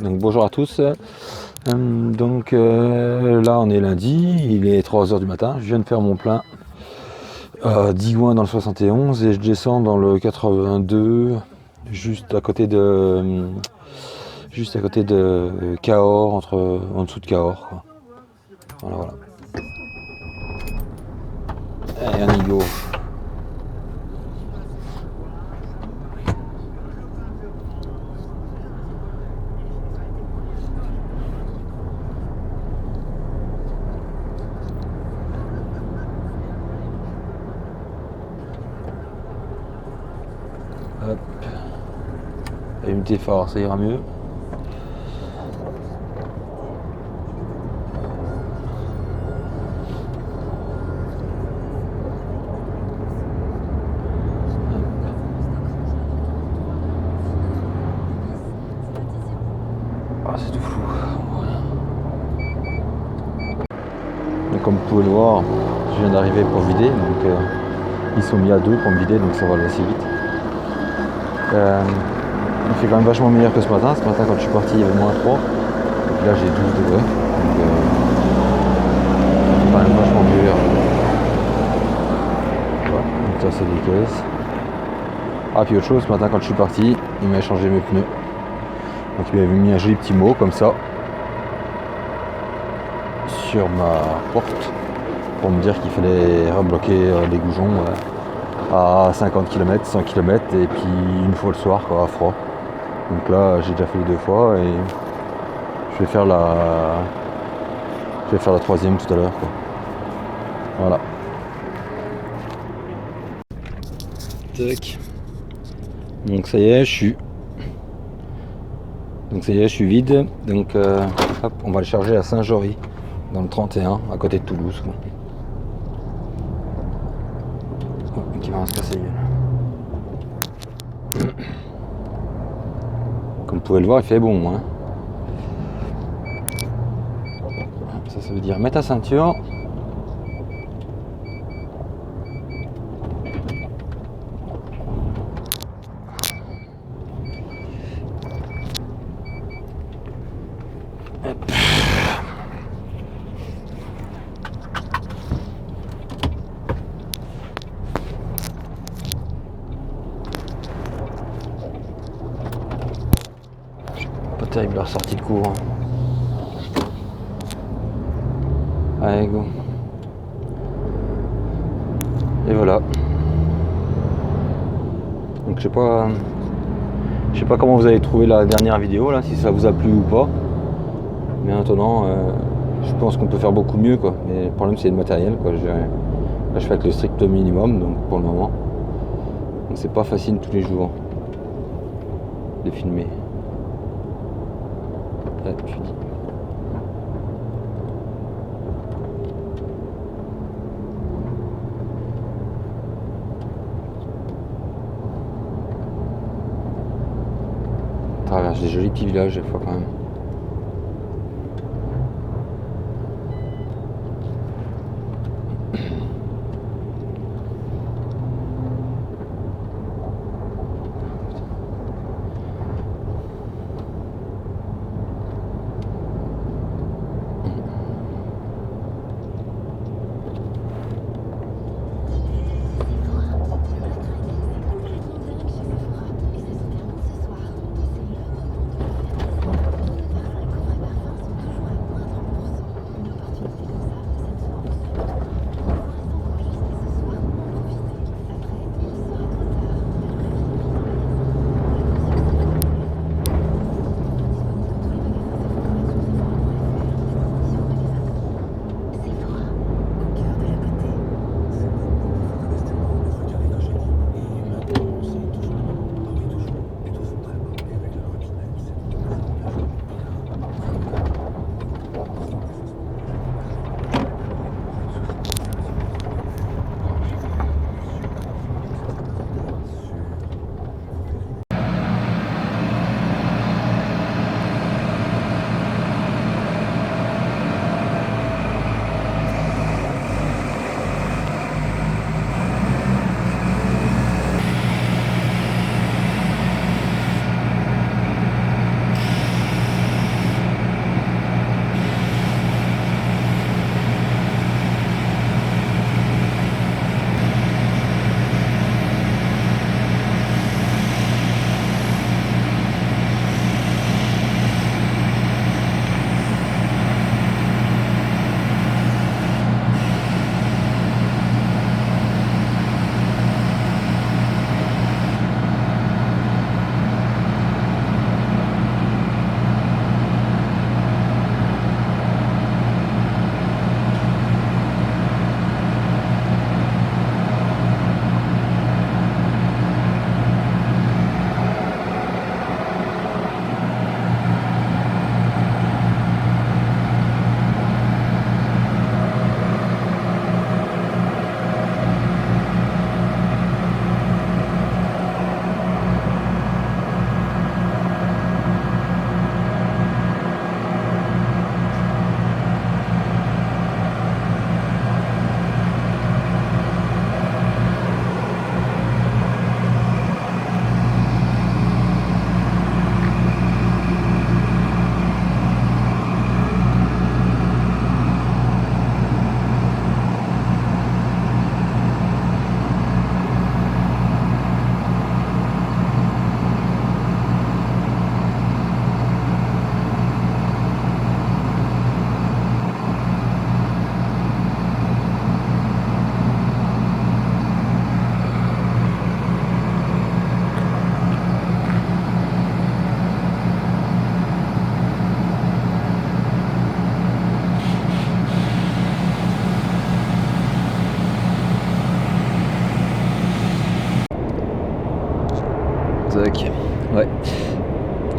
Donc bonjour à tous. Là on est lundi, il est 3h du matin, je viens de faire mon plein à Digoin dans le 71 et je descends dans le 82 juste à côté de Cahors, en dessous de Cahors, quoi. Voilà. Allez, on y go. Hop. Allume tes phares, ça ira mieux. Ah, c'est tout flou. Donc, comme vous pouvez le voir, je viens d'arriver pour vider, donc ils sont mis à deux pour me vider, donc ça va aller assez vite. Il fait quand même vachement meilleur que ce matin. Ce matin, quand je suis parti, il y avait -3. Et puis là, j'ai 12 degrés. Donc, c'est quand même vachement meilleur. Voilà, donc ça, c'est des caisses. Ah, puis autre chose, ce matin, quand je suis parti, il m'a changé mes pneus. Donc, il m'avait mis un joli petit mot comme ça sur ma porte pour me dire qu'il fallait rebloquer les goujons à 50 km, 100 km et puis une fois le soir, quoi, à froid. Donc là, j'ai déjà fait les 2 fois et je vais faire la troisième tout à l'heure, quoi. Voilà. Tac. Donc ça y est, je suis vide. Donc hop, on va le charger à Saint-Jory, dans le 31, à côté de Toulouse, quoi. Oh, qui va se casser la gueule. Comme vous pouvez le voir, il fait bon, hein. Ça veut dire mets ta ceinture. Hop. Pas terrible la sortie de cours. Allez, go. Et voilà. Donc je sais pas comment vous avez trouvé la dernière vidéo là, si ça vous a plu ou pas. Mais maintenant, je pense qu'on peut faire beaucoup mieux, quoi. Mais le problème c'est le matériel, quoi. Là je fais avec le strict minimum, donc pour le moment. Donc c'est pas facile tous les jours de filmer. Là, je dis. On traverse des jolis petits villages des fois quand même.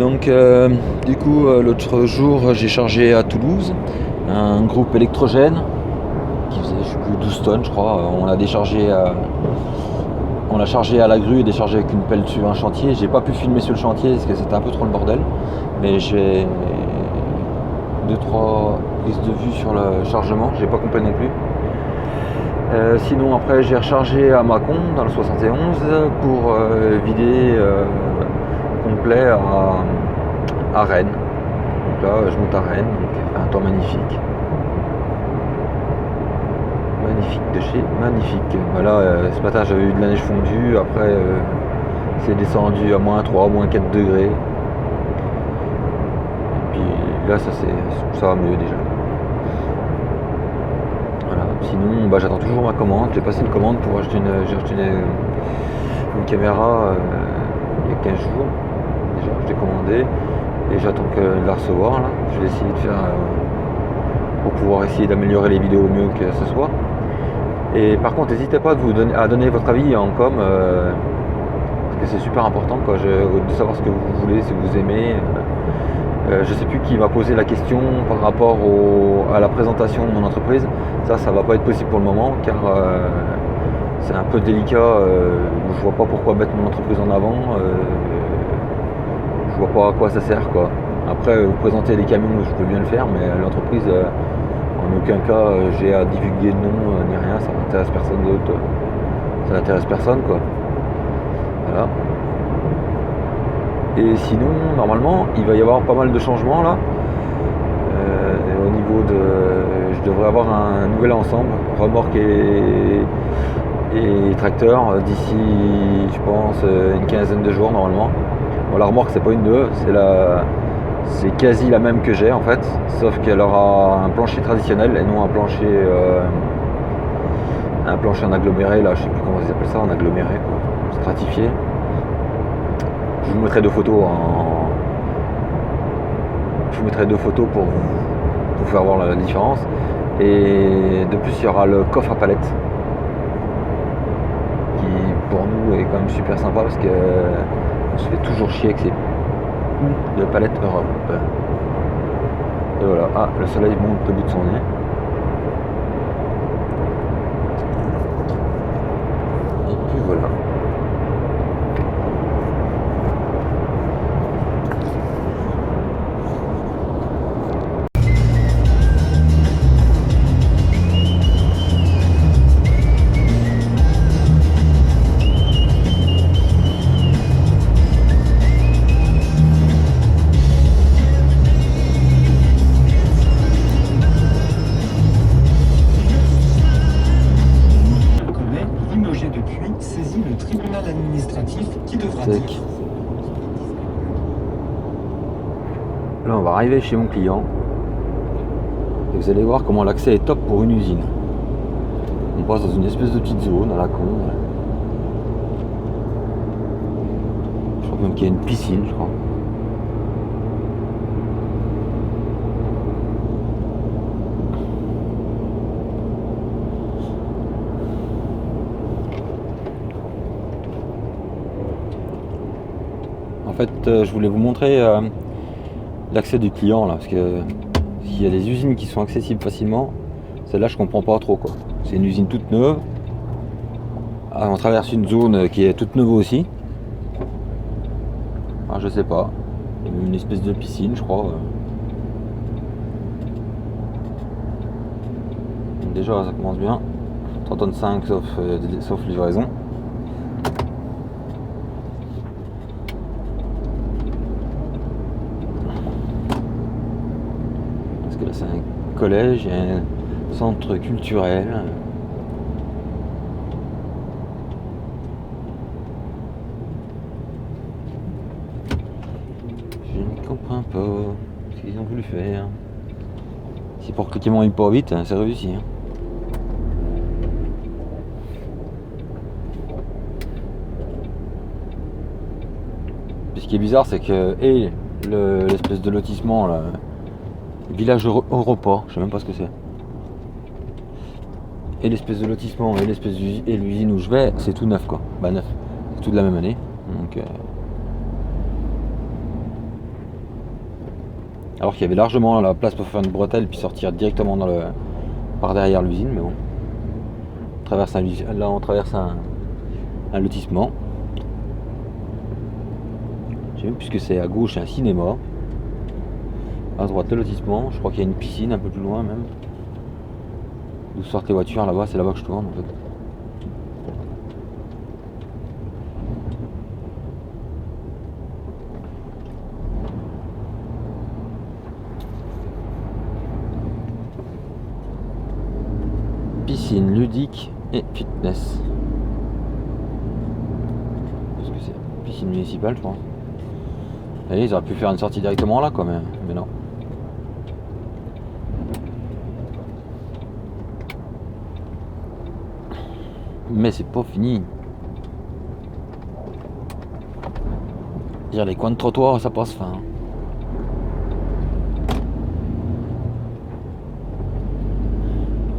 Donc du coup l'autre jour j'ai chargé à Toulouse un groupe électrogène qui faisait je sais plus 12 tonnes je crois. On l'a chargé à la grue et déchargé avec une pelle sur un chantier. J'ai pas pu filmer sur le chantier parce que c'était un peu trop le bordel. Mais j'ai 2-3 prises de vue sur le chargement, j'ai pas complet non plus. Sinon après j'ai rechargé à Mâcon dans le 71 pour vider complet à Rennes. Donc là je monte à Rennes, donc un temps magnifique. Magnifique de chez magnifique. Là ce matin j'avais eu de la neige fondue, après c'est descendu à -3, -4 degrés. Et puis là ça va mieux déjà. Voilà. Sinon j'attends toujours ma commande. J'ai passé une commande pour acheter une caméra il y a 15 jours. Déjà je l'ai commandé et j'attends de la recevoir là. Je vais essayer de faire pour pouvoir essayer d'améliorer les vidéos au mieux que ce soit. Et par contre n'hésitez pas à donner votre avis en com parce que c'est super important quoi, de savoir ce que vous voulez, si vous aimez. Je sais plus qui m'a posé la question par rapport à la présentation de mon entreprise. Ça va pas être possible pour le moment car c'est un peu délicat. Je vois pas pourquoi mettre mon entreprise en avant. Je vois pas à quoi ça sert quoi. Après vous présenter les camions je peux bien le faire, mais l'entreprise en aucun cas j'ai à divulguer de nom ni rien, ça n'intéresse personne d'autre. Ça n'intéresse personne quoi. Voilà. Et sinon, normalement, il va y avoir pas mal de changements là. Au niveau je devrais avoir un nouvel ensemble, remorque et tracteur d'ici, je pense, une quinzaine de jours normalement. Bon, la remorque, c'est pas une neuve, c'est quasi la même que j'ai en fait, sauf qu'elle aura un plancher traditionnel et non un plancher en aggloméré là, je sais plus comment ils appellent ça, en aggloméré, stratifié. Je vous mettrai deux photos pour vous faire voir la différence. Et de plus il y aura le coffre à palettes qui pour nous est quand même super sympa parce que on se fait toujours chier avec ces de palettes Europe. Et voilà, le soleil monte le bout de son nez. Et puis voilà. Là on va arriver chez mon client et vous allez voir comment l'accès est top pour une usine. On passe dans une espèce de petite zone à la con. Je crois même qu'il y a une piscine, je crois. En fait, je voulais vous montrer l'accès du client là, parce que s'il y a des usines qui sont accessibles facilement, celle-là je comprends pas trop quoi. C'est une usine toute neuve. On traverse une zone qui est toute neuve aussi. Je sais pas. Il y a même une espèce de piscine, je crois. Donc déjà ça commence bien. 3 tonnes 5 sauf livraison. Là c'est un collège, il y a un centre culturel. Je ne comprends pas ce qu'ils ont voulu faire. Si pour que le camion aille pas vite, c'est réussi. Puis ce qui est bizarre c'est que l'espèce de lotissement là, village Europa, je sais même pas ce que c'est. Et l'espèce de lotissement et l'usine où je vais, c'est tout neuf quoi. Neuf. C'est tout de la même année. Donc Alors qu'il y avait largement la place pour faire une bretelle puis sortir directement par derrière l'usine, mais bon. Là on traverse un lotissement. Je sais même plus ce que c'est. À gauche un cinéma. À droite le lotissement. Je crois qu'il y a une piscine un peu plus loin même. D'où sortent les voitures là-bas, c'est là-bas que je tourne en fait. Piscine ludique et fitness. Qu'est-ce que c'est? Piscine municipale je pense. Et ils auraient pu faire une sortie directement là quand même, mais non. Mais c'est pas fini. Dire les coins de trottoir ça passe fin.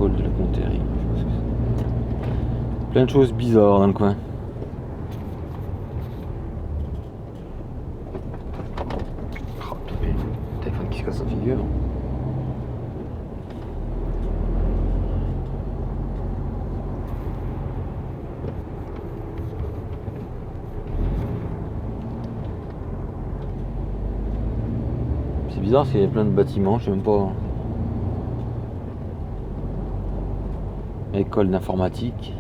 Hall de la Pontéry. Plein de choses bizarres dans le coin. Oh, le téléphone qui se casse la figure. C'est bizarre parce qu'il y a plein de bâtiments, je sais même pas. École d'informatique.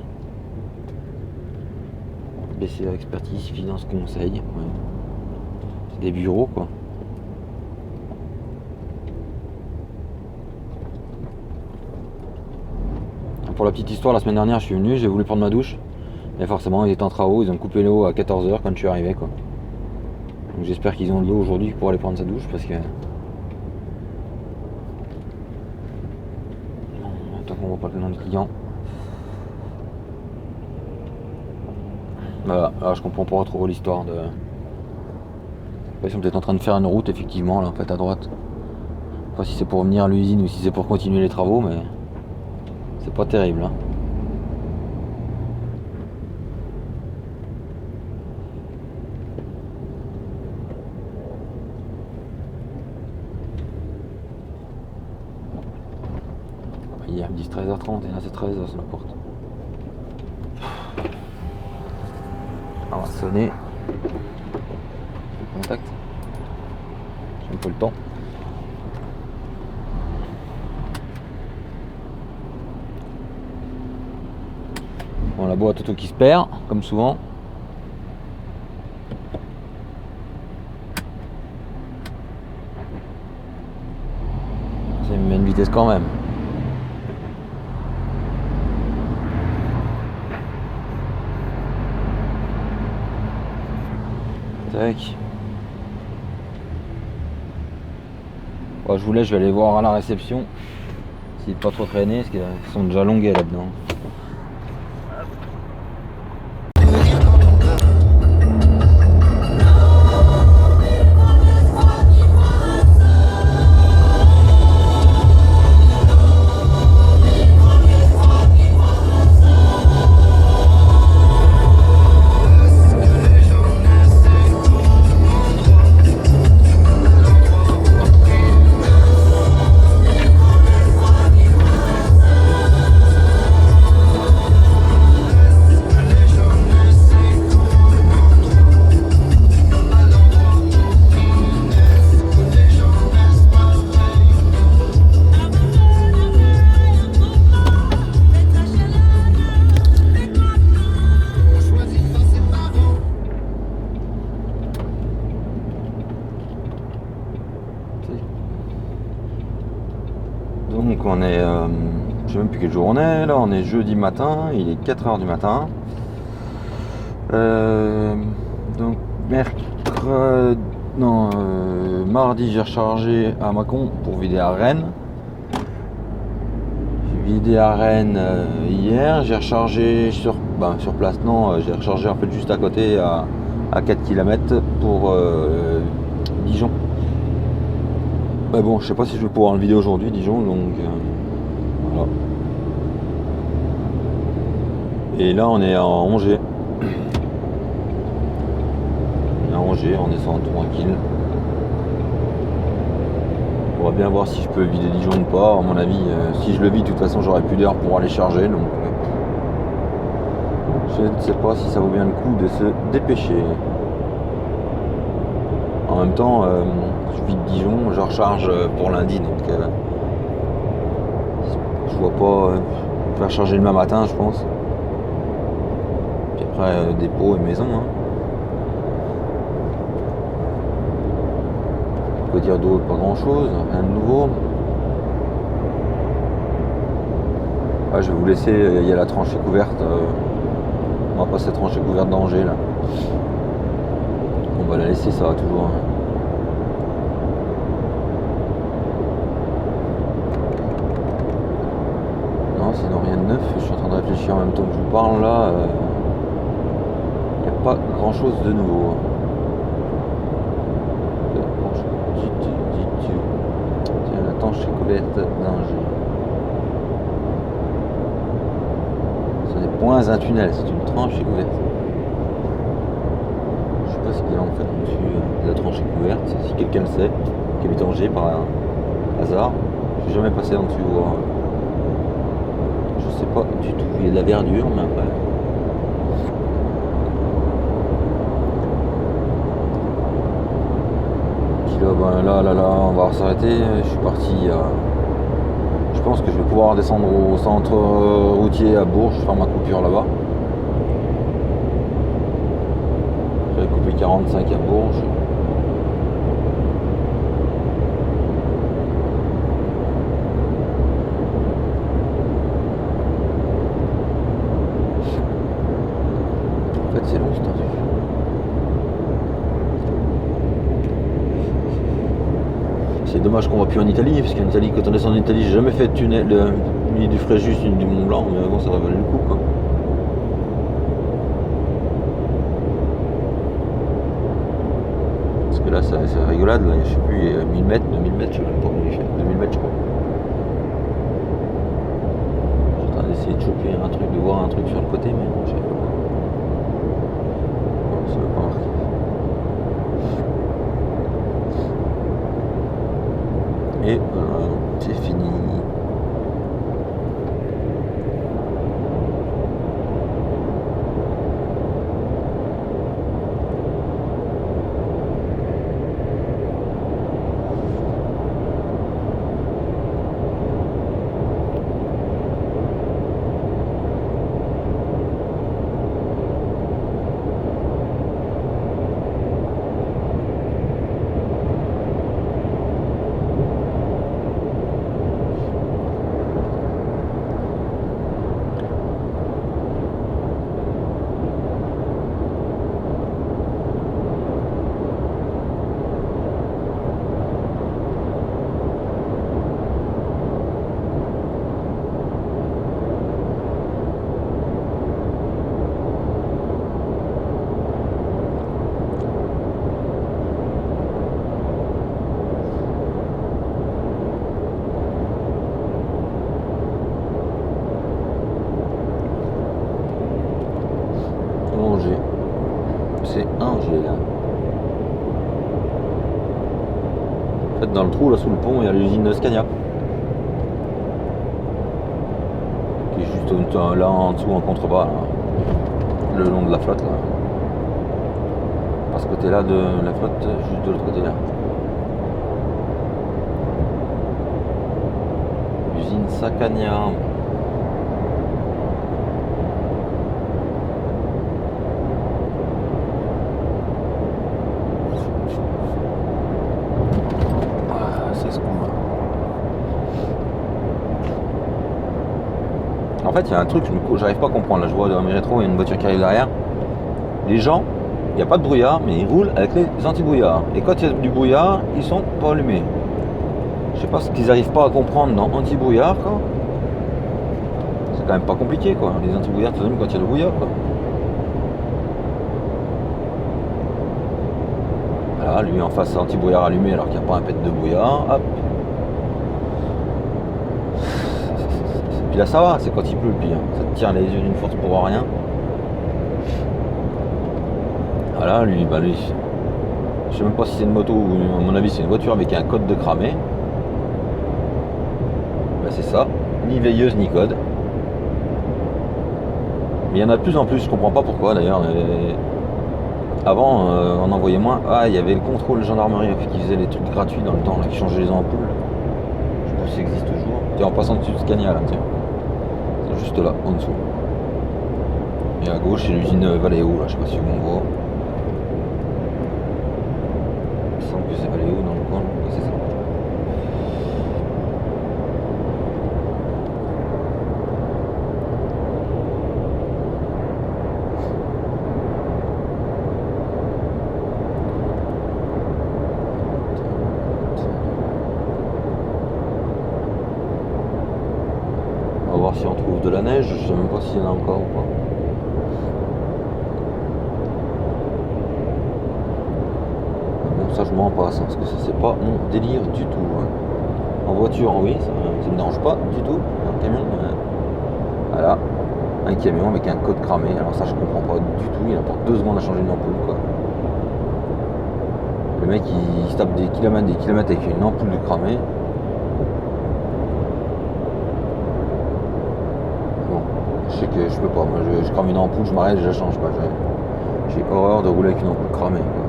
BCA expertise, finance, conseil. Ouais. C'est des bureaux quoi. Pour la petite histoire, la semaine dernière je suis venu, j'ai voulu prendre ma douche. Et forcément ils étaient en travaux, ils ont coupé l'eau à 14h quand je suis arrivé quoi. Donc j'espère qu'ils ont de l'eau aujourd'hui pour aller prendre sa douche parce que... Tant qu'on voit pas le nom du client. Voilà, alors je comprends pas trop l'histoire de... Ils sont peut-être en train de faire une route effectivement là en fait à droite. Je sais pas si c'est pour venir à l'usine ou si c'est pour continuer les travaux mais... C'est pas terrible hein. Hier ils me disent 13h30 et là c'est 13h sur la porte. On va sonner. Contact. J'ai un peu le temps. Bon, la boîte auto qui se perd, comme souvent. Ça me met une vitesse quand même. Tac. Bon, je vous laisse, je vais aller voir à la réception. Essayer de pas trop traîner, parce qu'ils sont déjà longués là-dedans. Donc on est, je sais même plus quel jour on est, là on est jeudi matin, il est 4h du matin. Donc mardi j'ai rechargé à Mâcon pour vider à Rennes. J'ai vidé à Rennes hier, j'ai rechargé sur place, non, j'ai rechargé en fait juste à côté à 4 km pour Dijon. Mais bon, je sais pas si je vais pouvoir le vider aujourd'hui, Dijon, donc voilà. Et là, on est à Angers. On est à Angers, on descend tranquille. On va bien voir si je peux vider Dijon ou pas. À mon avis, si je le vide, de toute façon, j'aurai plus d'air pour aller charger. Donc, je ne sais pas si ça vaut bien le coup de se dépêcher. En même temps, je vide Dijon, je recharge pour lundi. Donc, je vois pas faire charger demain matin, je pense. Puis après, dépôt et maison. Hein. Quoi dire d'autre? Pas grand chose, rien de nouveau. Ouais, je vais vous laisser, il y a la tranchée couverte. On va passer la tranchée couverte d'Angers là. On va la laisser, ça va toujours. Hein. Non, sinon rien de neuf. Je suis en train de réfléchir en même temps que je vous parle là. Il n'y a pas grand chose de nouveau. Tiens, la tranchée couverte d'Angers. Ce n'est point un tunnel, c'est une tranchée couverte. Je sais pas ce qu'il y a en fait au-dessus de la tranchée couverte. Si quelqu'un le sait, qui habite Angers par hasard, je suis jamais passé en dessous. Je sais pas du tout. Il y a de la verdure, mais après. Puis là, là, on va s'arrêter. Je suis parti. Je pense que je vais pouvoir descendre au centre routier à Bourges, faire ma coupure là-bas. J'avais coupé 45 à Bourges. En fait, c'est long ce temps. C'est dommage qu'on va plus en Italie, parce qu'en Italie, quand on descend en Italie, j'ai jamais fait de tunnel, ni du Fréjus, ni du Mont Blanc, mais bon, ça va valer le coup, quoi. Parce que là, c'est rigolade, là, je sais plus, il y a 1000 mètres, 2000 mètres, je sais même pas comment il fait, 2000 mètres, je crois. Je suis en train d'essayer de choper un truc, de voir un truc sur le côté, mais non, je sais pas. Non, ça veut pas marquer. Et c'est fini. C'est Angers là. En fait, dans le trou là sous le pont, il y a l'usine de Scania. Qui est juste là en dessous en contrebas, là, le long de la flotte là. Pas ce côté là de la flotte, juste de l'autre côté là. Usine Scania. En fait, il y a un truc que j'arrive pas à comprendre. Là, je vois dans mes rétros, il y a une voiture qui arrive derrière. Les gens, il n'y a pas de brouillard, mais ils roulent avec les anti-brouillards. Et quand il y a du brouillard, ils sont pas allumés. Je sais pas ce qu'ils n'arrivent pas à comprendre dans anti-brouillard, quoi. C'est quand même pas compliqué, quoi. Les anti-brouillards, tu allumes quand il y a le brouillard, quoi. Voilà, lui en face, anti-brouillard allumé alors qu'il n'y a pas un pet de brouillard. Hop. Puis là ça va, c'est quand il pleut le pire. Ça te tire les yeux d'une force pour rien. Voilà, lui, je sais même pas si c'est une moto ou à mon avis c'est une voiture avec un code de cramé. c'est ça, ni veilleuse ni code. Mais il y en a de plus en plus, je comprends pas pourquoi d'ailleurs. Avant, on en voyait moins. Ah, il y avait le contrôle gendarmerie qui faisait les trucs gratuits dans le temps, là, qui changeait les ampoules. Je sais pas si ça existe toujours. Tiens, en passant dessus de Scania, là, tiens. C'est juste là, en dessous. Et à gauche, c'est l'usine Valeo, là, je sais pas si on voit. Il me semble que c'est Valeo dans le coin, là. Ouais, c'est ça. On va voir si on trouve de la neige, je sais même pas s'il y en a encore ou pas. Bon, ça je m'en passe, hein, parce que ça c'est pas mon délire du tout. Hein. En voiture, oui, ça me dérange pas du tout. Un camion, voilà, un camion avec un code cramé. Alors ça je comprends pas du tout, il apporte 2 secondes à changer une ampoule quoi. Le mec il se tape des kilomètres avec une ampoule cramée. Bon, je sais que je peux pas, moi je crame une ampoule, je m'arrête, je la change pas. J'ai horreur de rouler avec une ampoule cramée quoi.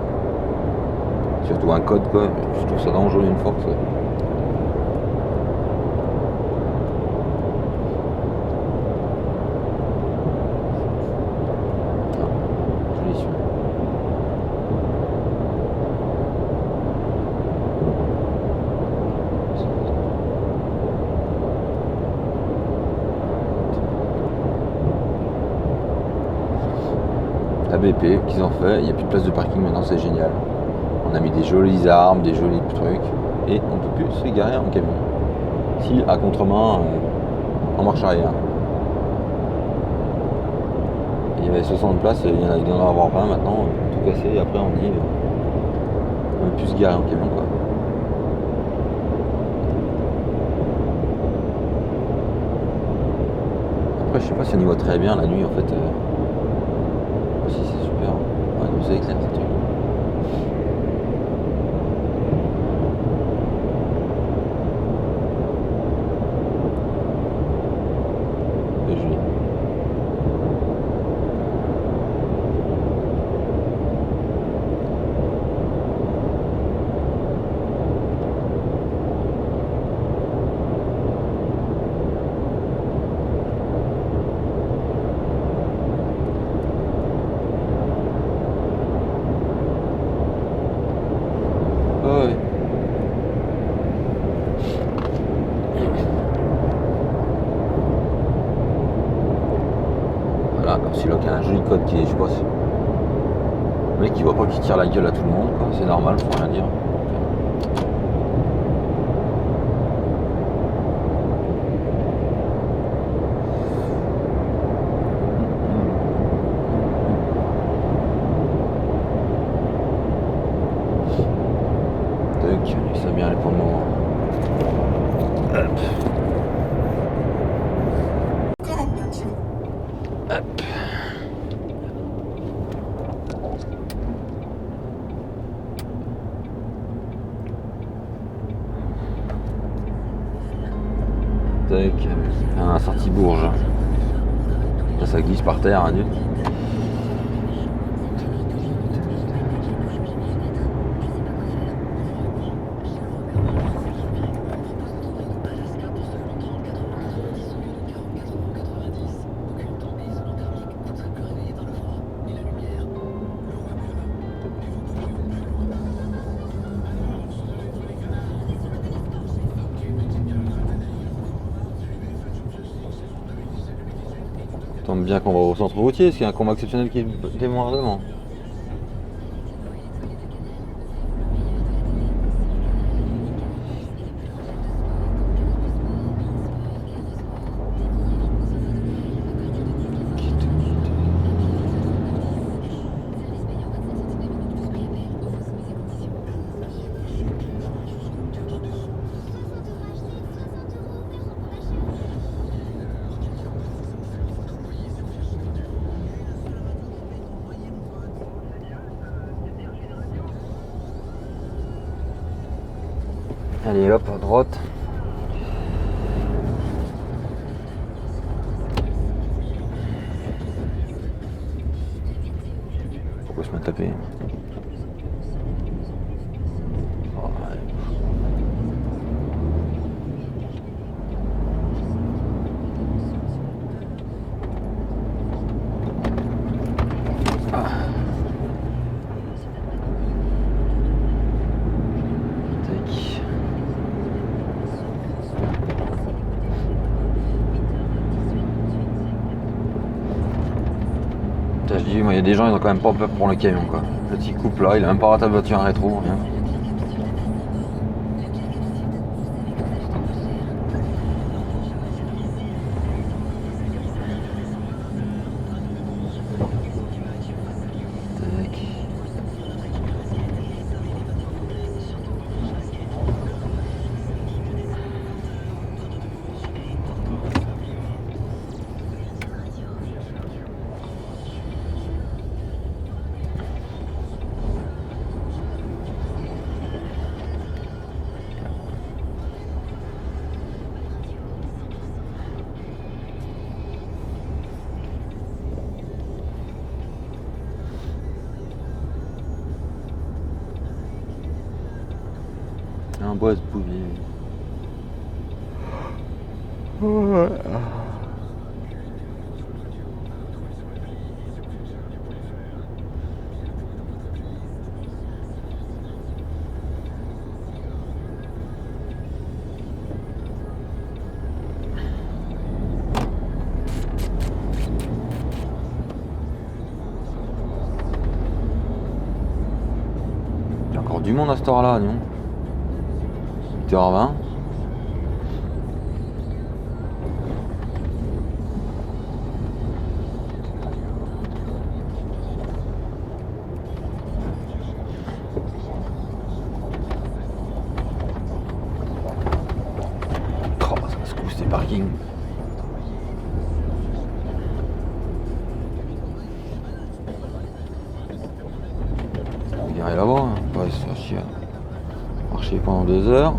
Surtout un code quoi, je trouve ça dangereux d'une force. Ouais. BP qu'ils ont fait, il n'y a plus de place de parking maintenant, c'est génial. On a mis des jolies armes, des jolis trucs, et on ne peut plus se garer en camion. Si à contre-main, en marche arrière. Il y avait 60 places, il doit en avoir 20 maintenant, tout cassé, et après on y est. On ne peut plus se garer en camion quoi. Après je sais pas si on y voit très bien la nuit en fait. Si c'est super, ouais, nous éclaire ce truc. C'est joli. Ouais. Voilà, comme celui-là qui a un joli code qui est, je sais pas si... Le mec il voit pas qu'il tire la gueule à tout le monde, quoi. C'est normal, faut rien dire. Tac, ça va bien aller pour le moment. Hop. Hop. Tac, un sortie Bourges. Ça glisse par terre, hein, Dieu. Tombe bien qu'on va au centre routier, parce qu'il y a un combat exceptionnel qui est démarre devant. Allez hop, à droite. faut se mettre taper. Oh, ouais. Ah. Tac. Putain, je dis, moi, il y a des gens, ils ont quand même pas peur pour le camion, quoi. Le petit couple là, il a même pas raté la voiture en rétro, rien. Tac. Un bois de bouvier. Il y a encore du monde à cette heure-là, non? 8h20. Oh, ça se couche ces parkings. Regardez là-bas, hein. Pas se faire chier. Marcher pendant 2 heures.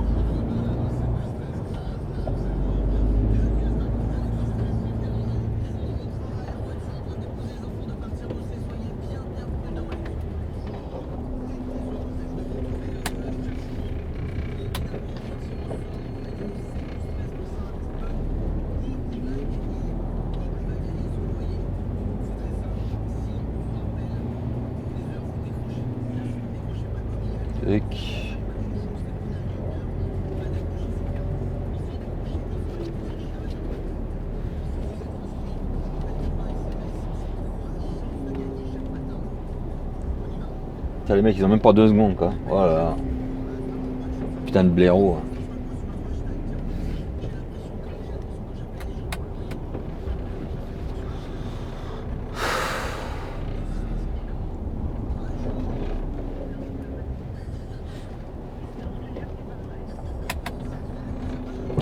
Tac. Putain, les mecs ils ont même pas 2 secondes quoi. Voilà. Putain de blaireau.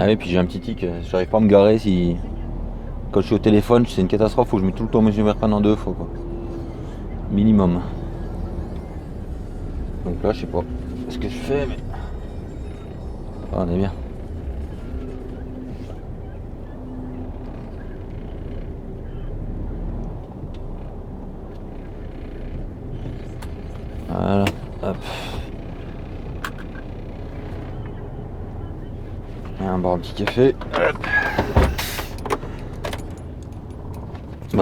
Ah oui, puis j'ai un petit tic, j'arrive pas à me garer si. Quand je suis au téléphone, c'est une catastrophe, faut que je mette tout le temps mes yeux en 2 fois quoi. Minimum. Donc là je sais pas ce que je fais mais. Ah, on est bien. Voilà, hop. Et un bar de petit café. Hop.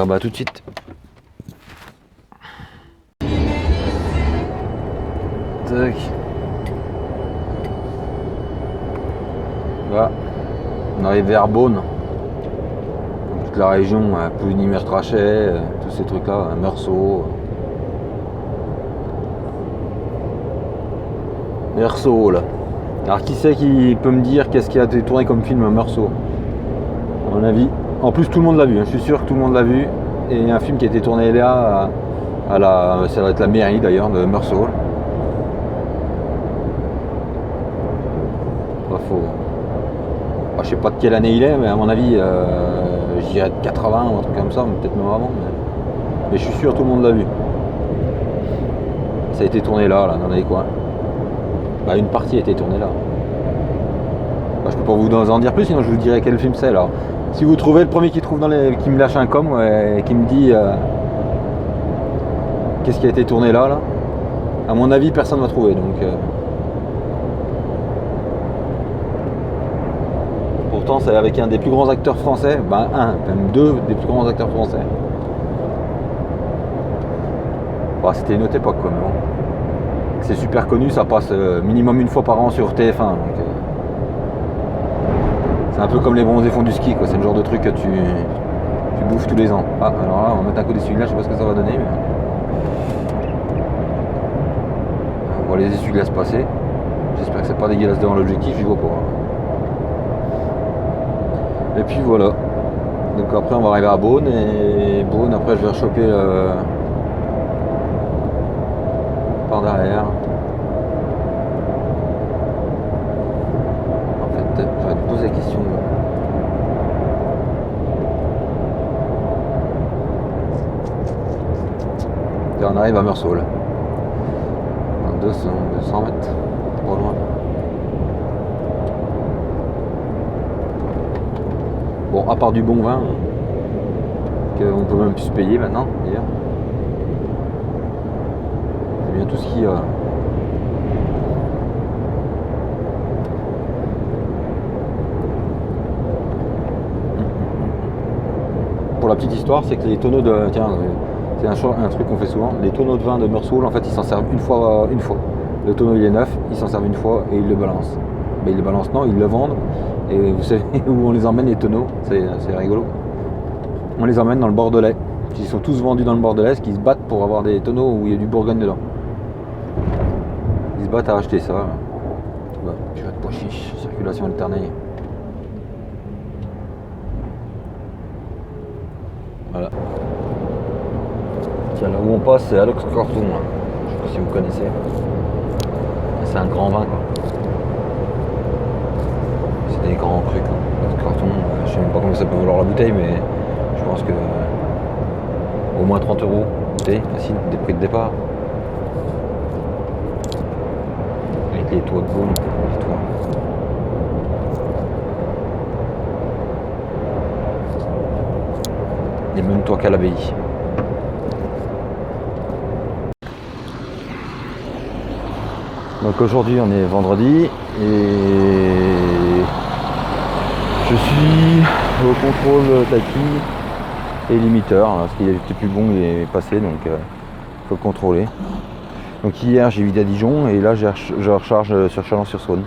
Bah tout de suite. Tac. Là, on arrive vers Beaune. Toute la région, Pouligny-Mertrachet, tous ces trucs là, Meursault. Meursault là. Alors qui c'est qui peut me dire qu'est-ce qui a été tourné comme film à Meursault? À mon avis. En plus tout le monde l'a vu, hein. Je suis sûr que tout le monde l'a vu. Et un film qui a été tourné là à la. Ça va être la mairie d'ailleurs de Meursault. Pas faux. Je sais pas de quelle année il est, mais à mon avis, je dirais de 80 ou un truc comme ça, peut-être même avant. Mais je suis sûr que tout le monde l'a vu. Ça a été tourné là, dans les coins. Bah, une partie a été tournée là. Bah, je peux pas vous en dire plus, sinon je vous dirai quel film c'est. Alors, si vous trouvez le premier qui trouve qui me lâche un com, ouais, qui me dit qu'est-ce qui a été tourné là. À mon avis, personne ne va trouver. Donc, pourtant, c'est avec un des plus grands acteurs français, même deux des plus grands acteurs français. Bon, c'était une autre époque, quoi, mais bon. C'est super connu, ça passe minimum une fois par an sur TF1. Donc, c'est un peu comme les bronzés fonds du ski, quoi. C'est le genre de truc que tu bouffes tous les ans. Ah, alors là, on va mettre un coup d'essuie-glace, je sais pas ce que ça va donner. Mais... on voit les essuie-glaces passer. J'espère que c'est pas dégueulasse devant l'objectif, j'y vois pas. Et puis voilà. Donc après, on va arriver à Beaune. Et Beaune, après, je vais rechoper par derrière. En fait, j'aurais dû poser la question. Et on arrive à Meursault. 200 mètres, pas loin. Bon, à part du bon vin, qu'on peut même plus se payer maintenant, d'ailleurs. C'est bien tout ce qu'il y a. Pour la petite histoire, c'est que les tonneaux de... Tiens, c'est un truc qu'on fait souvent. Les tonneaux de vin de Meursault, en fait, ils s'en servent une fois. Le tonneau, il est neuf, ils s'en servent une fois et ils le balancent. Mais ils le balancent, non, ils le vendent. Et vous savez où on les emmène, les tonneaux? C'est rigolo. On les emmène dans le Bordelais. Ils sont tous vendus dans le Bordelais, qui se battent pour avoir des tonneaux où il y a du Bourgogne dedans. Ils se battent à acheter ça. Bah, je vais de pois chiche, circulation alternée. Voilà. Tiens, là où on passe, c'est Alox Corton. Je sais pas si vous connaissez. C'est un grand vin, quoi. C'est des grands crus, quoi. Alox Corton, je sais même pas combien ça peut valoir la bouteille, mais je pense que au moins 30 €. Bouteille, facile, des prix de départ. Avec les toits de Beaune, les toits. Les mêmes toits qu'à l'abbaye. Donc aujourd'hui on est vendredi et je suis au contrôle taquis et limiteur, parce qu'il était plus bon, il est passé, donc il faut le contrôler. Donc hier j'ai vidé à Dijon et là je recharge sur Chalon-sur-Saône. Donc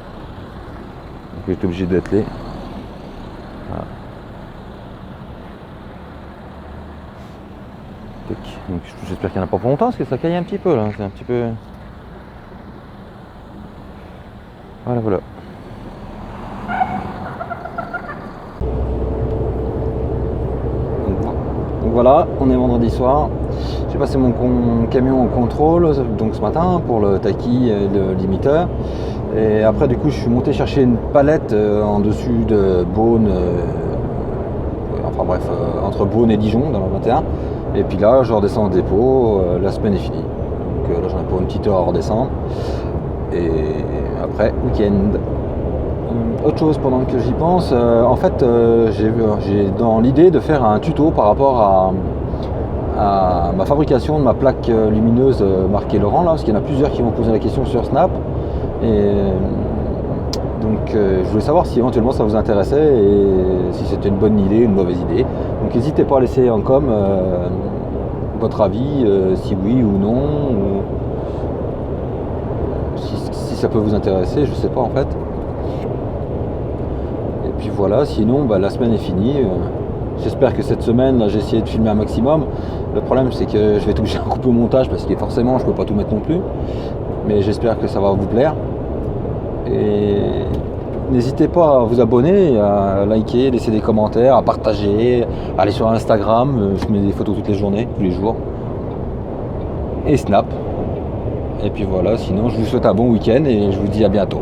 j'étais obligé d'atteler. Voilà. Donc j'espère qu'il n'y en a pas pour longtemps parce que ça caille un petit peu là, c'est un petit peu. Voilà. Donc voilà, on est vendredi soir. J'ai passé mon camion au contrôle donc ce matin pour le taquis et le limiteur. Et après du coup je suis monté chercher une palette en dessus de Beaune, entre Beaune et Dijon dans le 21. Et puis là je redescends au dépôt, la semaine est finie. Donc là j'en ai pour une petite heure à redescendre. Et après, week-end. Autre chose pendant que j'y pense, en fait j'ai dans l'idée de faire un tuto par rapport à ma fabrication de ma plaque lumineuse marquée Laurent là, parce qu'il y en a plusieurs qui m'ont posé la question sur Snap. Et donc je voulais savoir si éventuellement ça vous intéressait et si c'était une bonne idée, une mauvaise idée. Donc n'hésitez pas à laisser en com votre avis, si oui ou non. Si ça peut vous intéresser, je sais pas en fait. Et puis voilà, sinon la semaine est finie. J'espère que cette semaine, là, j'ai essayé de filmer un maximum. Le problème c'est que je vais être obligé de couper au montage parce que forcément je peux pas tout mettre non plus. Mais j'espère que ça va vous plaire. Et n'hésitez pas à vous abonner, à liker, laisser des commentaires, à partager, à aller sur Instagram, je mets des photos toutes les journées, tous les jours. Et Snap. Et puis voilà, sinon je vous souhaite un bon week-end et je vous dis à bientôt.